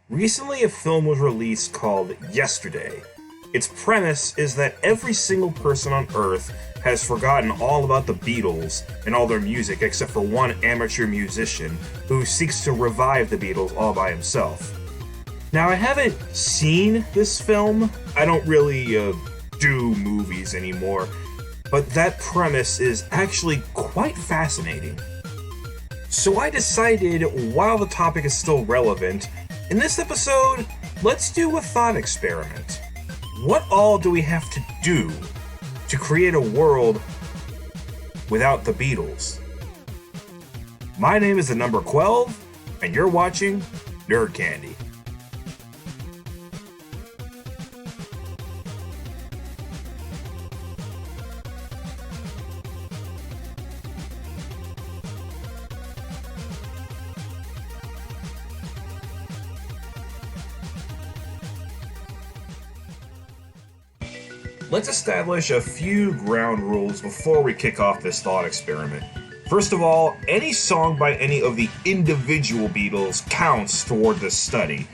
Recently, a film was released called Yesterday. Its premise is that every single person on Earth has forgotten all about the Beatles and all their music except for one amateur musician who seeks to revive the Beatles all by himself. Now, I haven't seen this film. I don't really do movies anymore, but that premise is actually quite fascinating. So I decided, while the topic is still relevant, in this episode, let's do a thought experiment. What all do we have to do to create a world without the Beatles? My name is the number Quelve, and you're watching Nerd Candy. Let's establish a few ground rules before we kick off this thought experiment. First of all, any song by any of the individual Beatles counts toward this study,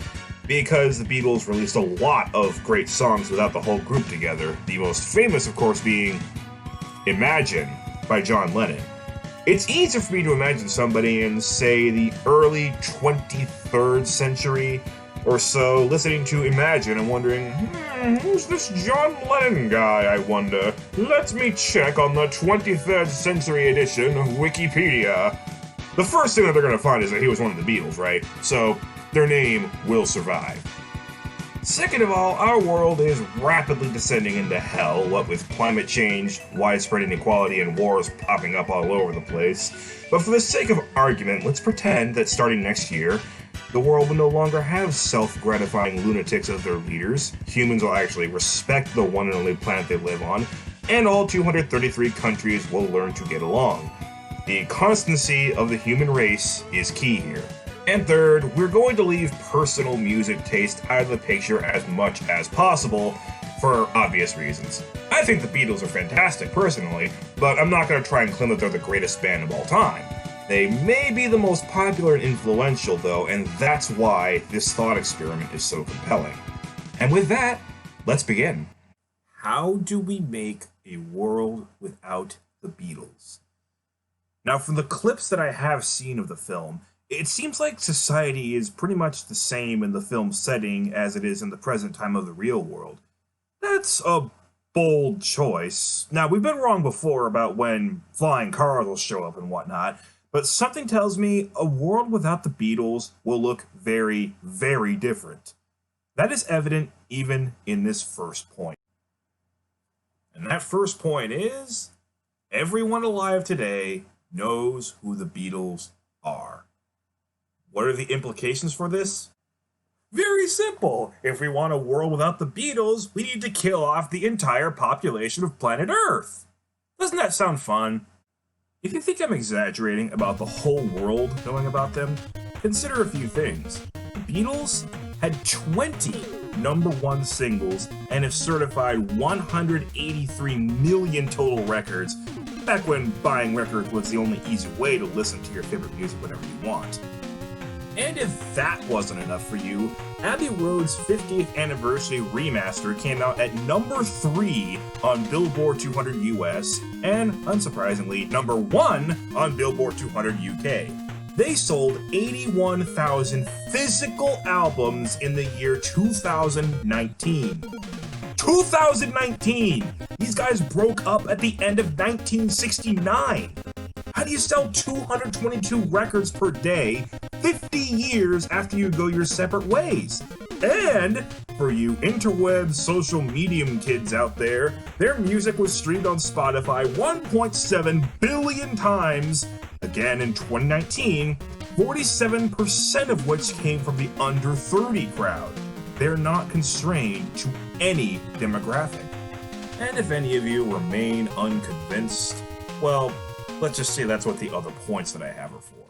because the Beatles released a lot of great songs without the whole group together, the most famous, of course, being Imagine by John Lennon. It's easier for me to imagine somebody in, say, the early 23rd century or so, listening to Imagine and wondering, who's this John Lennon guy, I wonder? Let me check on the 23rd century edition of Wikipedia. The first thing that they're going to find is that he was one of the Beatles, right? So, their name will survive. Second of all, our world is rapidly descending into hell, what with climate change, widespread inequality, and wars popping up all over the place. But for the sake of argument, let's pretend that starting next year, the world will no longer have self-gratifying lunatics as their leaders. Humans will actually respect the one and only planet they live on, and all 233 countries will learn to get along. The constancy of the human race is key here. And third, we're going to leave personal music taste out of the picture as much as possible, for obvious reasons. I think the Beatles are fantastic personally, but I'm not going to try and claim that they're the greatest band of all time. They may be the most popular and influential, though, and that's why this thought experiment is so compelling. And with that, let's begin. How do we make a world without the Beatles? Now, from the clips that I have seen of the film, it seems like society is pretty much the same in the film setting as it is in the present time of the real world. That's a bold choice. Now, we've been wrong before about when flying cars will show up and whatnot, but something tells me a world without the Beatles will look very, very different. That is evident even in this first point. And that first point is, everyone alive today knows who the Beatles are. What are the implications for this? Very simple. If we want a world without the Beatles, we need to kill off the entire population of planet Earth. Doesn't that sound fun? If you think I'm exaggerating about the whole world knowing about them, consider a few things. The Beatles had 20 number one singles and have certified 183 million total records, back when buying records was the only easy way to listen to your favorite music whenever you want. And if that wasn't enough for you, Abbey Road's 50th anniversary remaster came out at number 3 on Billboard 200 US, and, unsurprisingly, number 1 on Billboard 200 UK. They sold 81,000 physical albums in the year 2019. 2019! These guys broke up at the end of 1969. How do you sell 222 records per day 50 years after you go your separate ways? And for you interweb social medium kids out there, their music was streamed on Spotify 1.7 billion times, again in 2019, 47% of which came from the under 30 crowd. They're not constrained to any demographic. And if any of you remain unconvinced, well, let's just say that's what the other points that I have are for.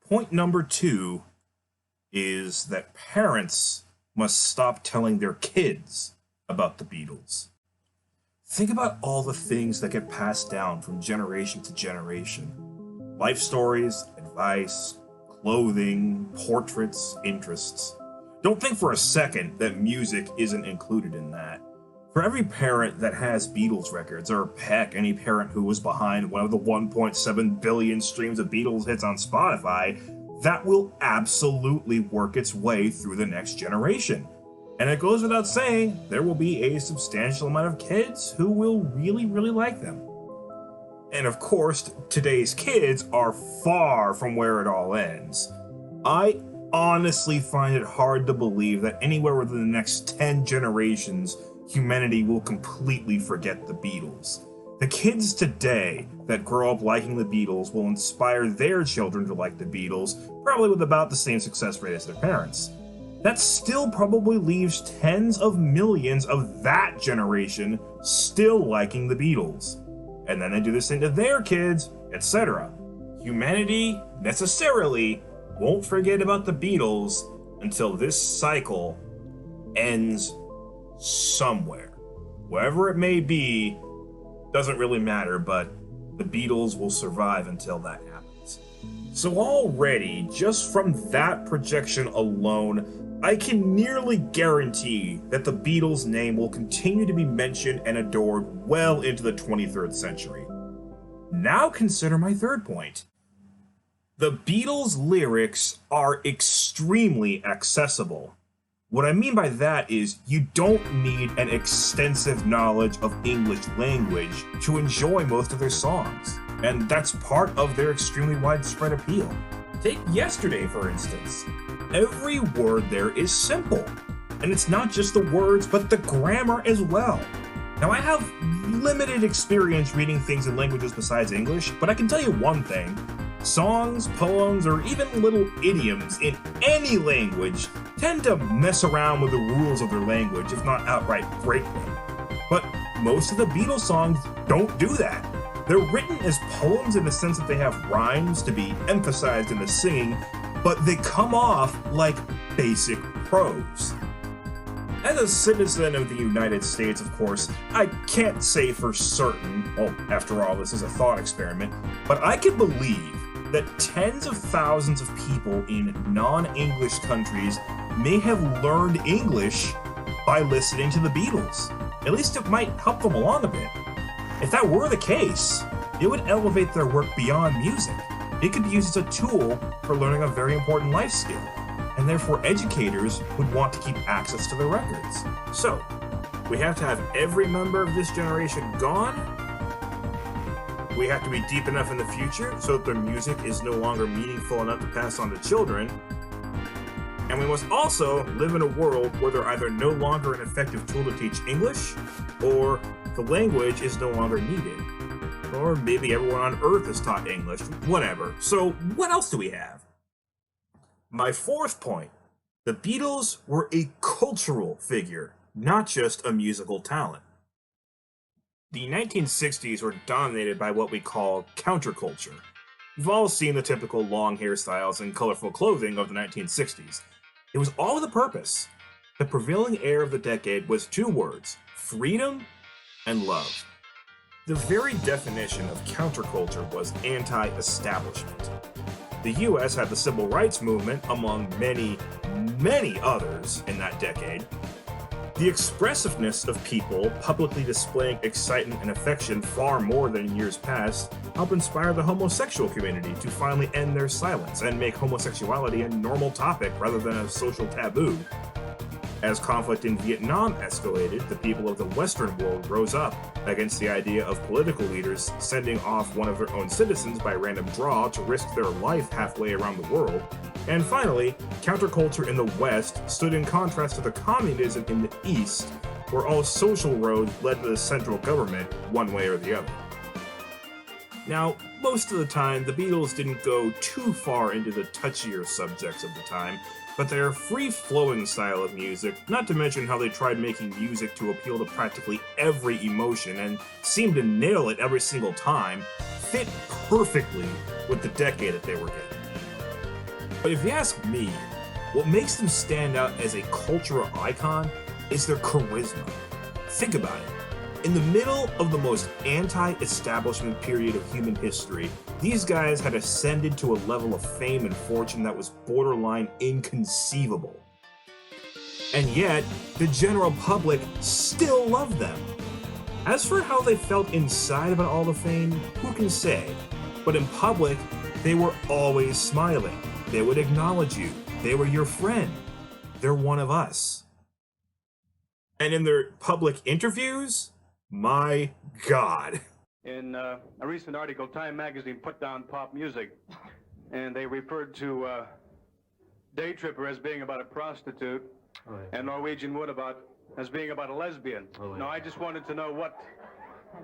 Point number 2 is that parents must stop telling their kids about the Beatles. Think about all the things that get passed down from generation to generation. Life stories, advice, clothing, portraits, interests. Don't think for a second that music isn't included in that. For every parent that has Beatles records, or heck, any parent who was behind one of the 1.7 billion streams of Beatles hits on Spotify, that will absolutely work its way through the next generation. And it goes without saying, there will be a substantial amount of kids who will really, really like them. And of course, today's kids are far from where it all ends. I honestly find it hard to believe that anywhere within the next 10 generations, humanity will completely forget the Beatles. The kids today that grow up liking the Beatles will inspire their children to like the Beatles, probably with about the same success rate as their parents. That still probably leaves tens of millions of that generation still liking the Beatles. And then they do this thing to their kids, etc. Humanity necessarily won't forget about the Beatles until this cycle ends somewhere. Wherever it may be, doesn't really matter, but the Beatles will survive until that happens. So already, just from that projection alone, I can nearly guarantee that the Beatles' name will continue to be mentioned and adored well into the 23rd century. Now consider my third point. The Beatles' lyrics are extremely accessible. What I mean by that is you don't need an extensive knowledge of English language to enjoy most of their songs, and that's part of their extremely widespread appeal. Take Yesterday, for instance. Every word there is simple, and it's not just the words, but the grammar as well. Now, I have limited experience reading things in languages besides English, but I can tell you one thing. Songs, poems, or even little idioms in any language tend to mess around with the rules of their language, if not outright break them. But most of the Beatles songs don't do that. They're written as poems in the sense that they have rhymes to be emphasized in the singing, but they come off like basic prose. As a citizen of the United States, of course, I can't say for certain, well, after all, this is a thought experiment, but I can believe that tens of thousands of people in non-English countries may have learned English by listening to the Beatles. At least it might help them along a bit. If that were the case, it would elevate their work beyond music. It could be used as a tool for learning a very important life skill, and therefore educators would want to keep access to their records. So, we have to have every member of this generation gone. We have to be deep enough in the future so that their music is no longer meaningful enough to pass on to children. And we must also live in a world where they're either no longer an effective tool to teach English, or the language is no longer needed. Or maybe everyone on Earth is taught English, whatever. So what else do we have? My fourth point. The Beatles were a cultural figure, not just a musical talent. The 1960s were dominated by what we call counterculture. We've all seen the typical long hairstyles and colorful clothing of the 1960s. It was all with a purpose. The prevailing air of the decade was two words: freedom and love. The very definition of counterculture was anti-establishment. The US had the civil rights movement, among many, many others in that decade. The expressiveness of people publicly displaying excitement and affection far more than in years past helped inspire the homosexual community to finally end their silence and make homosexuality a normal topic rather than a social taboo. As conflict in Vietnam escalated, the people of the Western world rose up against the idea of political leaders sending off one of their own citizens by random draw to risk their life halfway around the world. And finally, counterculture in the West stood in contrast to the communism in the East, where all social roads led to the central government one way or the other. Now, most of the time, the Beatles didn't go too far into the touchier subjects of the time, but their free-flowing style of music, not to mention how they tried making music to appeal to practically every emotion and seemed to nail it every single time, fit perfectly with the decade that they were in. But if you ask me, what makes them stand out as a cultural icon is their charisma. Think about it. In the middle of the most anti-establishment period of human history, these guys had ascended to a level of fame and fortune that was borderline inconceivable. And yet, the general public still loved them. As for how they felt inside about all the fame, who can say? But in public, they were always smiling. They would acknowledge you. They were your friend. They're one of us. And in their public interviews, my God. In a recent article, Time magazine put down pop music, and they referred to Day Tripper as being about a prostitute, and Norwegian Wood as being about a lesbian. Now, I just wanted to know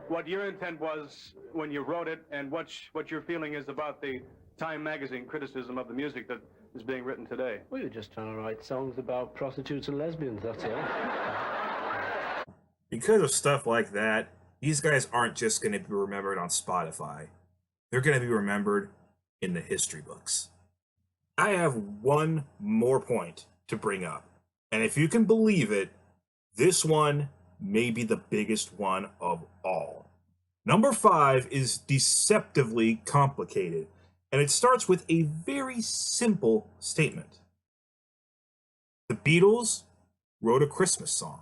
what your intent was when you wrote it, and what your feeling is about the Time magazine criticism of the music that is being written today. Well, you're just trying to write songs about prostitutes and lesbians, that's all. Because of stuff like that, these guys aren't just going to be remembered on Spotify. They're going to be remembered in the history books. I have one more point to bring up. And if you can believe it, this one may be the biggest one of all. Number 5 is deceptively complicated, and it starts with a very simple statement. The Beatles wrote a Christmas song.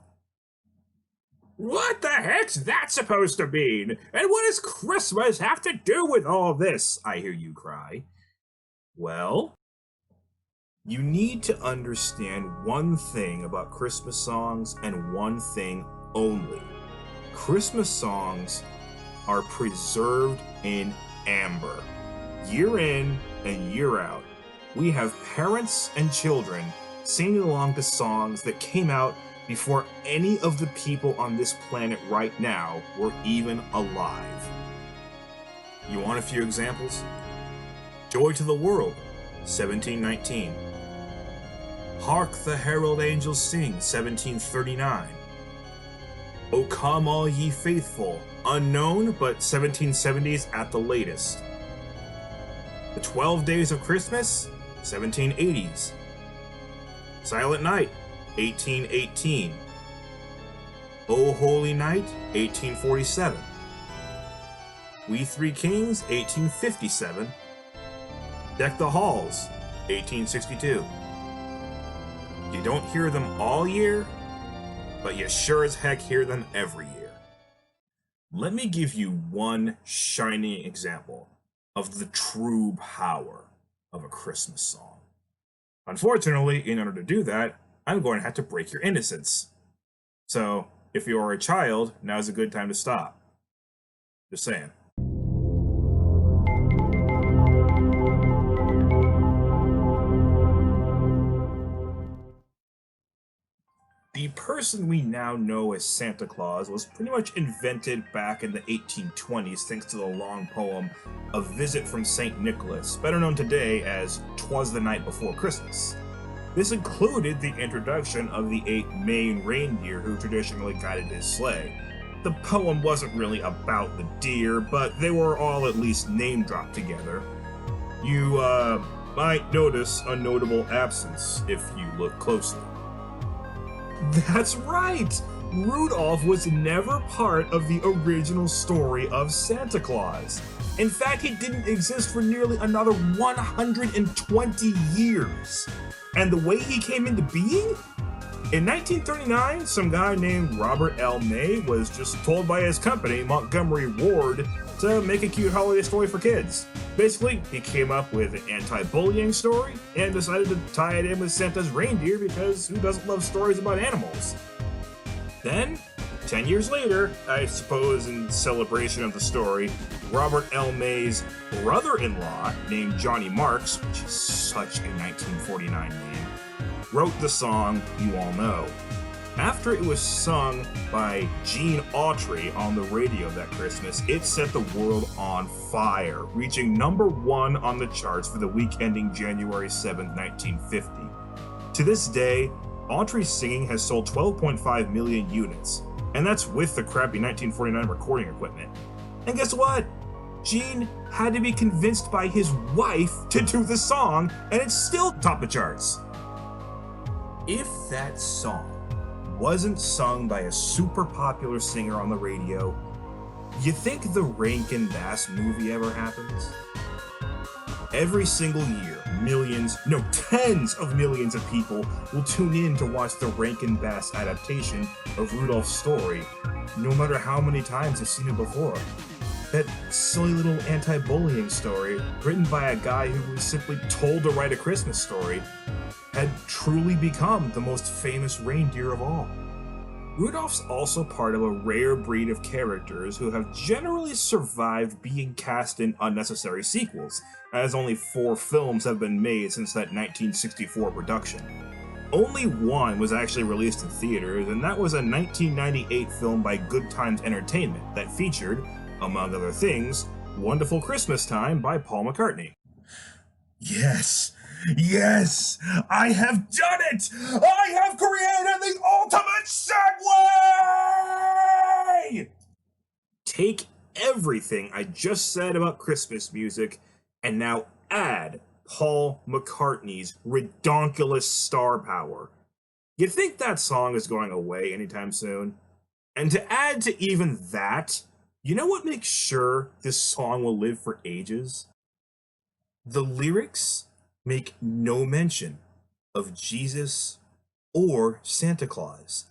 What the heck's that supposed to mean? And what does Christmas have to do with all this? I hear you cry. Well, you need to understand one thing about Christmas songs and one thing only. Christmas songs are preserved in amber. Year in and year out, we have parents and children singing along to songs that came out before any of the people on this planet right now were even alive. You want a few examples? Joy to the World, 1719. Hark the Herald Angels Sing, 1739. O Come All Ye Faithful, unknown, but 1770s at the latest. The 12 Days of Christmas, 1780s. Silent Night, 1818. O Holy Night, 1847. We Three Kings, 1857. Deck the Halls, 1862. You don't hear them all year, but you sure as heck hear them every year. Let me give you one shining example of the true power of a Christmas song. Unfortunately, in order to do that, I'm going to have to break your innocence. So, if you are a child, now's a good time to stop. Just saying. The person we now know as Santa Claus was pretty much invented back in the 1820s thanks to the long poem A Visit from St. Nicholas, better known today as 'Twas the Night Before Christmas. This included the introduction of the 8 main reindeer who traditionally guided his sleigh. The poem wasn't really about the deer, but they were all at least name-dropped together. You might notice a notable absence if you look closely. That's right! Rudolph was never part of the original story of Santa Claus. In fact, he didn't exist for nearly another 120 years. And the way he came into being? In 1939, some guy named Robert L. May was just told by his company, Montgomery Ward, to make a cute holiday story for kids. Basically, he came up with an anti-bullying story and decided to tie it in with Santa's reindeer because who doesn't love stories about animals? Then, 10 years later, I suppose in celebration of the story, Robert L. May's brother-in-law, named Johnny Marks, which is such a 1949 name, wrote the song you all know. After it was sung by Gene Autry on the radio that Christmas, it set the world on fire, reaching #1 on the charts for the week ending January 7, 1950. To this day, Autry's singing has sold 12.5 million units, and that's with the crappy 1949 recording equipment. And guess what? Gene had to be convinced by his wife to do the song, and it still topped the charts. If that song wasn't sung by a super popular singer on the radio, you think the Rankin Bass movie ever happens? Every single year, millions, no, tens of millions of people will tune in to watch the Rankin Bass adaptation of Rudolph's story, no matter how many times they've seen it before. That silly little anti-bullying story, written by a guy who was simply told to write a Christmas story, had truly become the most famous reindeer of all. Rudolph's also part of a rare breed of characters who have generally survived being cast in unnecessary sequels, as only 4 films have been made since that 1964 production. Only one was actually released in theaters, and that was a 1998 film by Good Times Entertainment that featured, among other things, Wonderful Christmas Time by Paul McCartney. Yes! Yes! I have done it! I have created the ultimate segue! Take everything I just said about Christmas music and now add Paul McCartney's redonkulous star power. You'd think that song is going away anytime soon. And to add to even that, you know what makes sure this song will live for ages? The lyrics make no mention of Jesus or Santa Claus.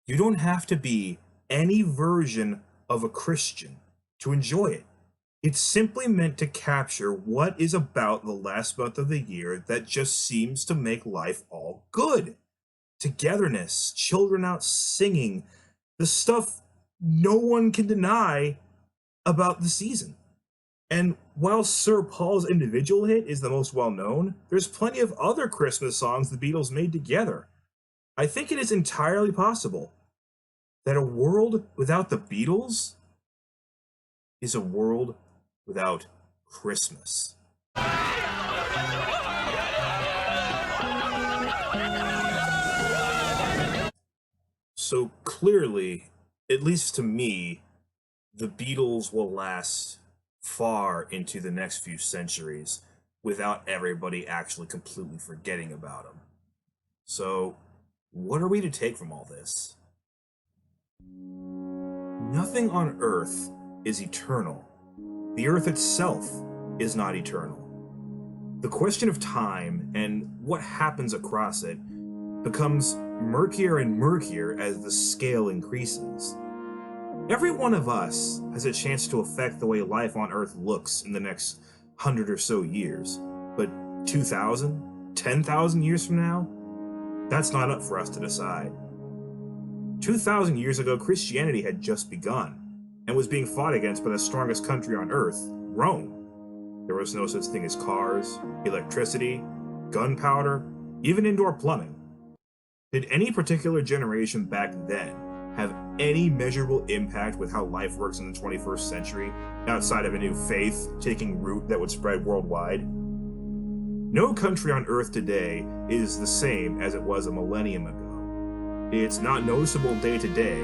You don't have to be any version of a Christian to enjoy it. It's simply meant to capture what is about the last month of the year that just seems to make life all good. Togetherness, children out singing, the stuff no one can deny about the season. And while Sir Paul's individual hit is the most well-known, there's plenty of other Christmas songs the Beatles made together. I think it is entirely possible that a world without the Beatles is a world without Christmas. So clearly, at least to me, the Beatles will last far into the next few centuries without everybody actually completely forgetting about them. So, what are we to take from all this? Nothing on Earth is eternal. The Earth itself is not eternal. The question of time and what happens across it becomes murkier and murkier as the scale increases. Every one of us has a chance to affect the way life on Earth looks in the next 100 or so years. But 2,000, 10,000 years from now, that's not up for us to decide. 2,000 years ago, Christianity had just begun and was being fought against by the strongest country on Earth, Rome. There was no such thing as cars, electricity, gunpowder, even indoor plumbing. Did any particular generation back then have any measurable impact with how life works in the 21st century, outside of a new faith taking root that would spread worldwide? No country on Earth today is the same as it was a millennium ago. It's not noticeable day to day,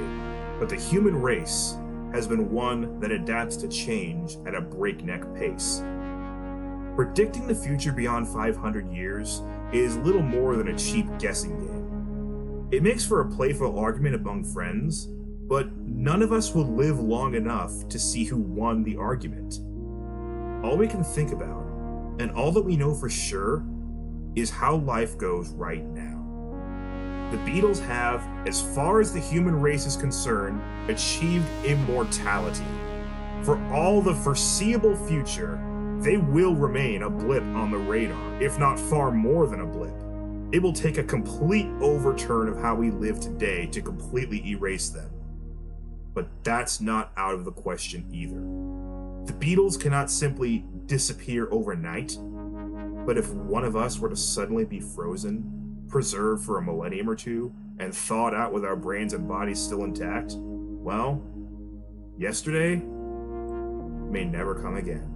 but the human race has been one that adapts to change at a breakneck pace. Predicting the future beyond 500 years is little more than a cheap guessing game. It makes for a playful argument among friends, but none of us will live long enough to see who won the argument. All we can think about, and all that we know for sure, is how life goes right now. The Beatles have, as far as the human race is concerned, achieved immortality. For all the foreseeable future, they will remain a blip on the radar, if not far more than a blip. It will take a complete overturn of how we live today to completely erase them. But that's not out of the question either. The Beatles cannot simply disappear overnight, but if one of us were to suddenly be frozen, preserved for a millennium or two, and thawed out with our brains and bodies still intact, well, yesterday may never come again.